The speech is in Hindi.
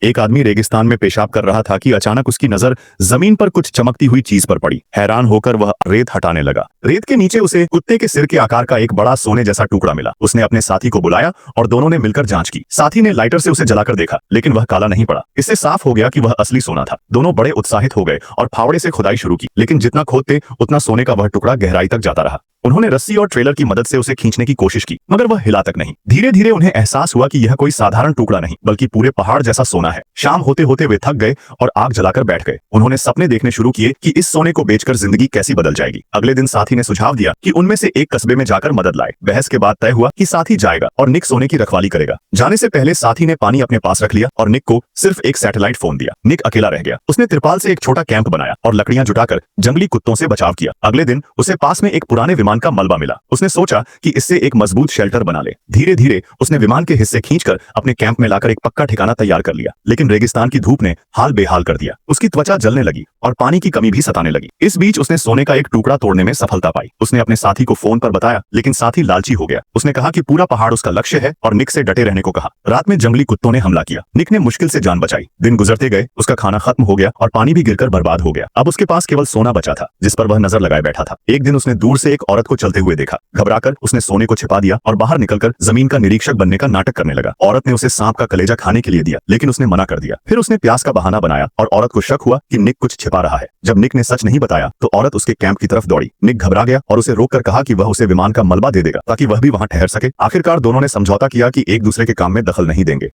एक आदमी रेगिस्तान में पेशाब कर रहा था कि अचानक उसकी नजर जमीन पर कुछ चमकती हुई चीज पर पड़ी। हैरान होकर वह रेत हटाने लगा। रेत के नीचे उसे कुत्ते के सिर के आकार का एक बड़ा सोने जैसा टुकड़ा मिला। उसने अपने साथी को बुलाया और दोनों ने मिलकर जांच की। साथी ने लाइटर से उसे जलाकर देखा, लेकिन वह काला नहीं पड़ा। इससे साफ हो गया कि वह असली सोना था। दोनों बड़े उत्साहित हो गए और फावड़े से खुदाई शुरू की, लेकिन जितना खोदते उतना सोने का वह टुकड़ा गहराई तक जाता रहा। उन्होंने रस्सी और ट्रेलर की मदद से उसे खींचने की कोशिश की, मगर वह हिला तक नहीं। धीरे धीरे उन्हें एहसास हुआ कि यह कोई साधारण टुकड़ा नहीं, बल्कि पूरे पहाड़ जैसा सोना है। शाम होते होते वे थक गए और आग जलाकर बैठ गए। उन्होंने सपने देखने शुरू किए कि इस सोने को बेचकर जिंदगी कैसी बदल जाएगी। अगले दिन साथी ने सुझाव दिया कि उनमें से एक कस्बे में जाकर मदद लाए। बहस के बाद तय हुआ कि साथी जाएगा और निक सोने की रखवाली करेगा। जाने से पहले साथी ने पानी अपने पास रख लिया और निक को सिर्फ एक सैटेलाइट फोन दिया। निक अकेला रह गया। उसने तिरपाल से एक छोटा कैंप बनाया और लकड़ियां जुटाकर जंगली कुत्तों से बचाव किया। अगले दिन उसे पास में एक पुराने विमान का मलबा मिला। उसने सोचा कि इससे एक मजबूत शेल्टर बना ले। धीरे धीरे उसने विमान के हिस्से खींचकर अपने कैंप में लाकर एक पक्का ठिकाना तैयार कर लिया। लेकिन रेगिस्तान की धूप ने हाल बेहाल कर दिया। उसकी त्वचा जलने लगी और पानी की कमी भी सताने लगी। इस बीच उसने सोने का एक टुकड़ा तोड़ने में सफलता पाई। उसने अपने साथी को फोन पर बताया, लेकिन साथी लालची हो गया। उसने कहा कि पूरा पहाड़ उसका लक्ष्य है और निक से डटे रहने को कहा। रात में जंगली कुत्तों ने हमला किया। निक ने मुश्किल से जान बचाई। दिन गुजरते गए, उसका खाना खत्म हो गया और पानी भी गिरकर बर्बाद हो गया। अब उसके पास केवल सोना बचा था, जिस पर वह नजर लगाए बैठा था। एक दिन उसने दूर से एक औरत को चलते हुए देखा। घबराकर उसने सोने को छिपा दिया और बाहर निकलकर जमीन का निरीक्षक बनने का नाटक करने लगा। औरत ने उसे सांप का कलेजा खाने के लिए दिया, लेकिन उसने मना कर दिया। फिर उसने प्यास का बहाना बनाया और औरत को शक हुआ कि निक कुछ छिपा रहा है। जब निक ने सच नहीं बताया तो औरत उसके कैंप की तरफ दौड़ी। निक घबरा गया और उसे रोककर कहा कि वह उसे विमान का मलबा दे देगा ताकि वह भी वहां ठहर सके। आखिरकार दोनों ने समझौता किया कि एक दूसरे के काम में दखल नहीं देंगे।